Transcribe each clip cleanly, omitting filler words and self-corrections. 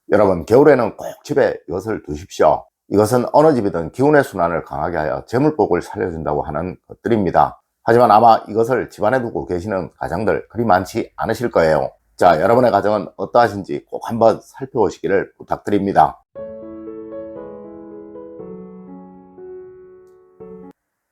여러분, 겨울에는 꼭 집에 이것을 두십시오. 이것은 어느 집이든 기운의 순환을 강하게 하여 재물복을 살려준다고 하는 것들입니다. 하지만 아마 이것을 집안에 두고 계시는 가정들 그리 많지 않으실 거예요. 자, 여러분의 가정은 어떠하신지 꼭 한번 살펴보시기를 부탁드립니다.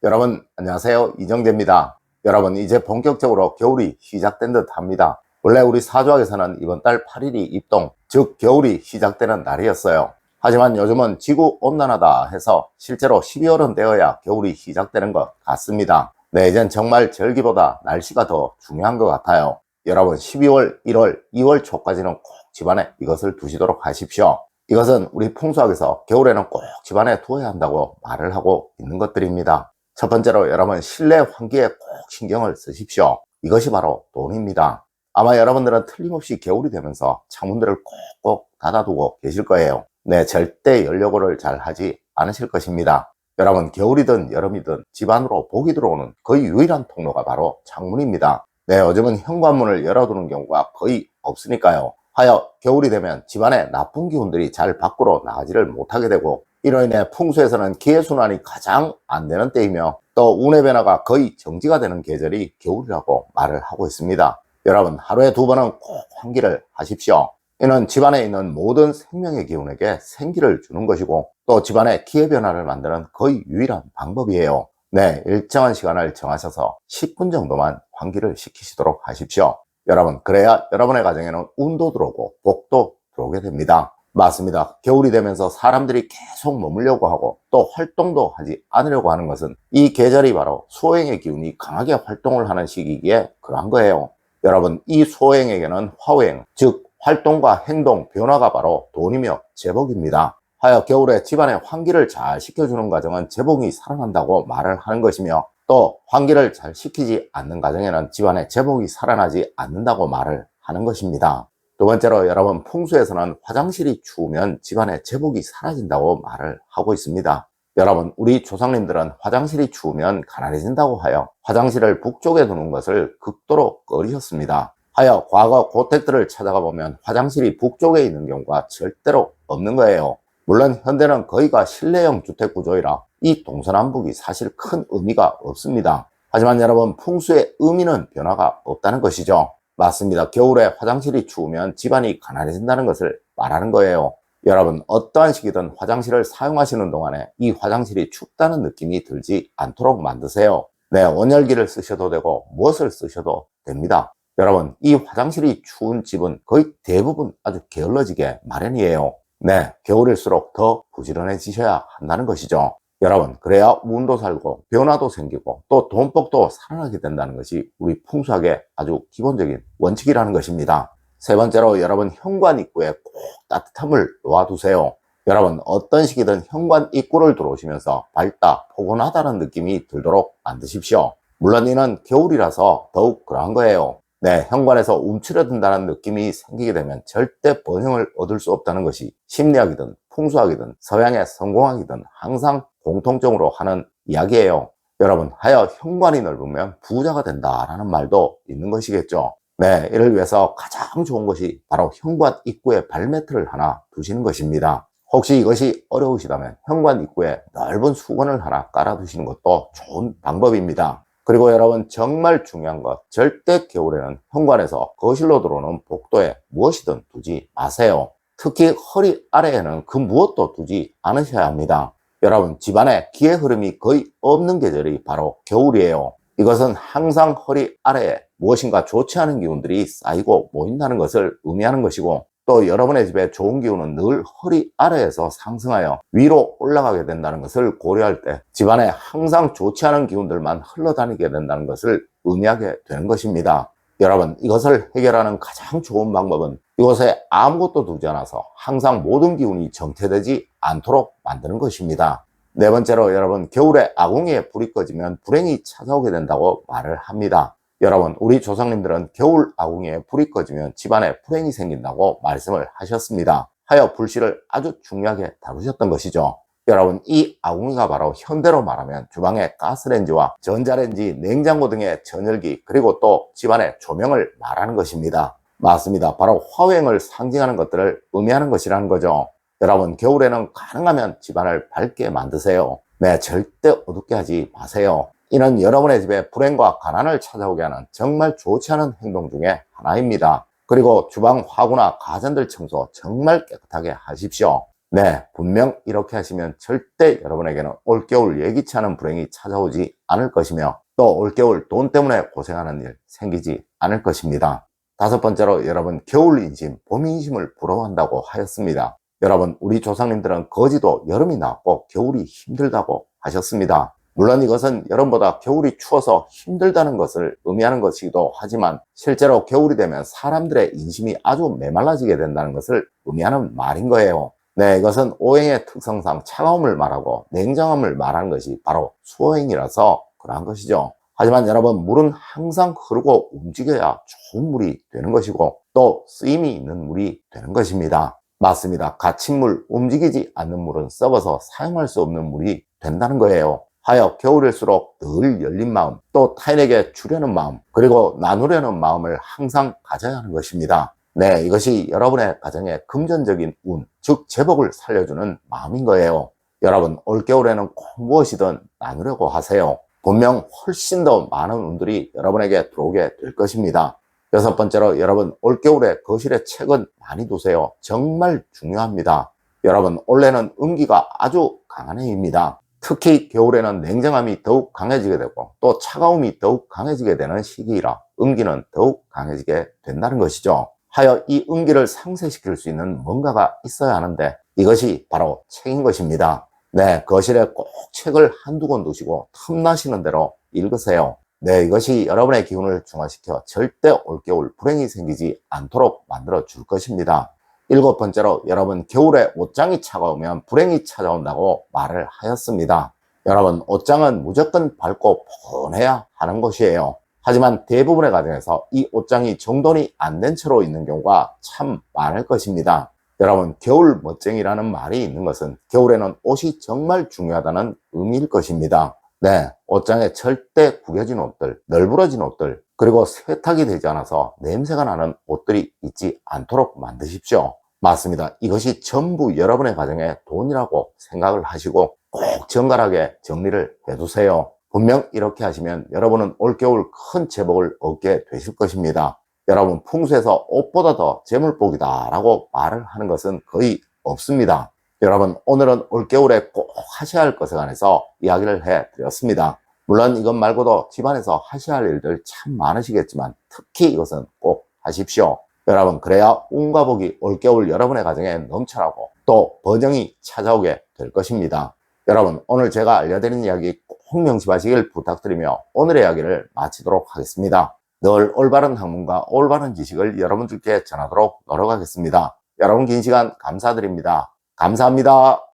여러분, 안녕하세요. 이정재입니다. 여러분, 이제 본격적으로 겨울이 시작된 듯 합니다. 원래 우리 사주학에서는 이번 달 8일이 입동, 즉 겨울이 시작되는 날이었어요. 하지만 요즘은 지구온난화다 해서 실제로 12월은 되어야 겨울이 시작되는 것 같습니다. 네, 이젠 정말 절기보다 날씨가 더 중요한 것 같아요. 여러분, 12월, 1월, 2월 초까지는 꼭 집안에 이것을 두시도록 하십시오. 이것은 우리 풍수학에서 겨울에는 꼭 집안에 두어야 한다고 말을 하고 있는 것들입니다. 첫 번째로 여러분, 실내 환기에 꼭 신경을 쓰십시오. 이것이 바로 돈입니다. 아마 여러분들은 틀림없이 겨울이 되면서 창문들을 꼭꼭 닫아두고 계실 거예요. 네, 절대 연료고를 잘 하지 않으실 것입니다. 여러분, 겨울이든 여름이든 집 안으로 복이 들어오는 거의 유일한 통로가 바로 창문입니다. 네, 요즘은 현관문을 열어두는 경우가 거의 없으니까요. 하여 겨울이 되면 집안에 나쁜 기운들이 잘 밖으로 나가지를 못하게 되고, 이로 인해 풍수에서는 기회순환이 가장 안 되는 때이며 또 운의 변화가 거의 정지가 되는 계절이 겨울이라고 말을 하고 있습니다. 여러분, 하루에 2번은 꼭 환기를 하십시오. 이는 집안에 있는 모든 생명의 기운에게 생기를 주는 것이고 또 집안에 기회 변화를 만드는 거의 유일한 방법이에요. 네, 일정한 시간을 정하셔서 10분 정도만 환기를 시키시도록 하십시오. 여러분, 그래야 여러분의 가정에는 운도 들어오고 복도 들어오게 됩니다. 맞습니다. 겨울이 되면서 사람들이 계속 머물려고 하고 또 활동도 하지 않으려고 하는 것은 이 계절이 바로 소행의 기운이 강하게 활동을 하는 시기이기에 그러한 거예요. 여러분, 이 소행에게는 화오행, 즉 활동과 행동, 변화가 바로 돈이며 재복입니다. 하여 겨울에 집안에 환기를 잘 시켜주는 가정은 재복이 살아난다고 말을 하는 것이며 또 환기를 잘 시키지 않는 가정에는 집안에 재복이 살아나지 않는다고 말을 하는 것입니다. 두 번째로 여러분, 풍수에서는 화장실이 추우면 집안에 재복이 사라진다고 말을 하고 있습니다. 여러분, 우리 조상님들은 화장실이 추우면 가난해진다고 하여 화장실을 북쪽에 두는 것을 극도로 꺼리셨습니다. 하여 과거 고택들을 찾아가 보면 화장실이 북쪽에 있는 경우가 절대로 없는 거예요. 물론 현대는 거의가 실내형 주택 구조이라 이 동서남북이 사실 큰 의미가 없습니다. 하지만 여러분, 풍수의 의미는 변화가 없다는 것이죠. 맞습니다. 겨울에 화장실이 추우면 집안이 가난해진다는 것을 말하는 거예요. 여러분, 어떠한 시기든 화장실을 사용하시는 동안에 이 화장실이 춥다는 느낌이 들지 않도록 만드세요. 네, 온열기를 쓰셔도 되고 무엇을 쓰셔도 됩니다. 여러분, 이 화장실이 추운 집은 거의 대부분 아주 게을러지게 마련이에요. 네, 겨울일수록 더 부지런해지셔야 한다는 것이죠. 여러분, 그래야 운도 살고 변화도 생기고 또 돈복도 살아나게 된다는 것이 우리 풍수학의 아주 기본적인 원칙이라는 것입니다. 세 번째로 여러분, 현관 입구에 꼭 따뜻함을 놓아두세요. 여러분, 어떤 시기든 현관 입구를 들어오시면서 밝다, 포근하다는 느낌이 들도록 만드십시오. 물론 이는 겨울이라서 더욱 그러한 거예요. 네, 현관에서 움츠러든다는 느낌이 생기게 되면 절대 번영을 얻을 수 없다는 것이 심리학이든 풍수학이든 서양의 성공학이든 항상 공통적으로 하는 이야기예요. 여러분, 하여 현관이 넓으면 부자가 된다라는 말도 있는 것이겠죠. 네, 이를 위해서 가장 좋은 것이 바로 현관 입구에 발매트를 하나 두시는 것입니다. 혹시 이것이 어려우시다면 현관 입구에 넓은 수건을 하나 깔아 두시는 것도 좋은 방법입니다. 그리고 여러분, 정말 중요한 것, 절대 겨울에는 현관에서 거실로 들어오는 복도에 무엇이든 두지 마세요. 특히 허리 아래에는 그 무엇도 두지 않으셔야 합니다. 여러분, 집안에 기의 흐름이 거의 없는 계절이 바로 겨울이에요. 이것은 항상 허리 아래에 무엇인가 좋지 않은 기운들이 쌓이고 모인다는 것을 의미하는 것이고 또 여러분의 집에 좋은 기운은 늘 허리 아래에서 상승하여 위로 올라가게 된다는 것을 고려할 때 집안에 항상 좋지 않은 기운들만 흘러다니게 된다는 것을 의미하게 되는 것입니다. 여러분, 이것을 해결하는 가장 좋은 방법은 이곳에 아무것도 두지 않아서 항상 모든 기운이 정체되지 않도록 만드는 것입니다. 네 번째로 여러분, 겨울에 아궁이에 불이 꺼지면 불행이 찾아오게 된다고 말을 합니다. 여러분, 우리 조상님들은 겨울 아궁이에 불이 꺼지면 집안에 불행이 생긴다고 말씀을 하셨습니다. 하여 불씨를 아주 중요하게 다루셨던 것이죠. 여러분, 이 아궁이가 바로 현대로 말하면 주방의 가스레인지와 전자레인지, 냉장고 등의 전열기 그리고 또 집안의 조명을 말하는 것입니다. 맞습니다. 바로 화행을 상징하는 것들을 의미하는 것이라는 거죠. 여러분, 겨울에는 가능하면 집안을 밝게 만드세요. 네, 절대 어둡게 하지 마세요. 이는 여러분의 집에 불행과 가난을 찾아오게 하는 정말 좋지 않은 행동 중에 하나입니다. 그리고 주방 화구나 가전들 청소 정말 깨끗하게 하십시오. 네, 분명 이렇게 하시면 절대 여러분에게는 올겨울 예기치 않은 불행이 찾아오지 않을 것이며, 또 올겨울 돈 때문에 고생하는 일 생기지 않을 것입니다. 다섯 번째로, 여러분, 겨울 인심, 봄 인심을 부러워한다고 하였습니다. 여러분, 우리 조상님들은 거지도 여름이 나왔고 겨울이 힘들다고 하셨습니다. 물론 이것은 여름보다 겨울이 추워서 힘들다는 것을 의미하는 것이기도 하지만, 실제로 겨울이 되면 사람들의 인심이 아주 메말라지게 된다는 것을 의미하는 말인 거예요. 네, 이것은 오행의 특성상 차가움을 말하고 냉정함을 말하는 것이 바로 수오행이라서 그러한 것이죠. 하지만 여러분, 물은 항상 흐르고 움직여야 좋은 물이 되는 것이고, 또 쓰임이 있는 물이 되는 것입니다. 맞습니다. 갇힌 물, 움직이지 않는 물은 썩어서 사용할 수 없는 물이 된다는 거예요. 하여 겨울일수록 늘 열린 마음, 또 타인에게 주려는 마음, 그리고 나누려는 마음을 항상 가져야 하는 것입니다. 네, 이것이 여러분의 가정의 금전적인 운, 즉 재복을 살려주는 마음인 거예요. 여러분, 올겨울에는 꼭 무엇이든 나누려고 하세요. 분명 훨씬 더 많은 운들이 여러분에게 들어오게 될 것입니다. 여섯 번째로, 여러분, 올겨울에 거실에 책은 많이 두세요. 정말 중요합니다. 여러분, 올해는 음기가 아주 강한 해입니다. 특히 겨울에는 냉정함이 더욱 강해지게 되고, 또 차가움이 더욱 강해지게 되는 시기이라 음기는 더욱 강해지게 된다는 것이죠. 하여 이 음기를 상쇄시킬 수 있는 뭔가가 있어야 하는데, 이것이 바로 책인 것입니다. 네, 거실에 꼭 책을 한두 권 두시고 틈나시는 대로 읽으세요. 네, 이것이 여러분의 기운을 중화시켜 절대 올겨울 불행이 생기지 않도록 만들어 줄 것입니다. 일곱 번째로, 여러분, 겨울에 옷장이 차가우면 불행이 찾아온다고 말을 하였습니다. 여러분, 옷장은 무조건 밝고 포근해야 하는 것이에요. 하지만 대부분의 가정에서 이 옷장이 정돈이 안 된 채로 있는 경우가 참 많을 것입니다. 여러분, 겨울 멋쟁이라는 말이 있는 것은 겨울에는 옷이 정말 중요하다는 의미일 것입니다. 네, 옷장에 절대 구겨진 옷들, 널브러진 옷들, 그리고 세탁이 되지 않아서 냄새가 나는 옷들이 있지 않도록 만드십시오. 맞습니다. 이것이 전부 여러분의 가정의 돈이라고 생각을 하시고 꼭 정갈하게 정리를 해두세요. 분명 이렇게 하시면 여러분은 올겨울 큰 재복을 얻게 되실 것입니다. 여러분, 풍수에서 옷보다 더 재물복이다 라고 말을 하는 것은 거의 없습니다. 여러분, 오늘은 올겨울에 꼭 하셔야 할 것에 관해서 이야기를 해드렸습니다. 물론 이것 말고도 집안에서 하셔야 할 일들 참 많으시겠지만 특히 이것은 꼭 하십시오. 여러분, 그래야 운과 복이 올겨울 여러분의 가정에 넘쳐나고 또 번영이 찾아오게 될 것입니다. 여러분, 오늘 제가 알려드린 이야기 꼭 명심하시길 부탁드리며 오늘의 이야기를 마치도록 하겠습니다. 늘 올바른 학문과 올바른 지식을 여러분들께 전하도록 노력하겠습니다. 여러분, 긴 시간 감사드립니다. 감사합니다.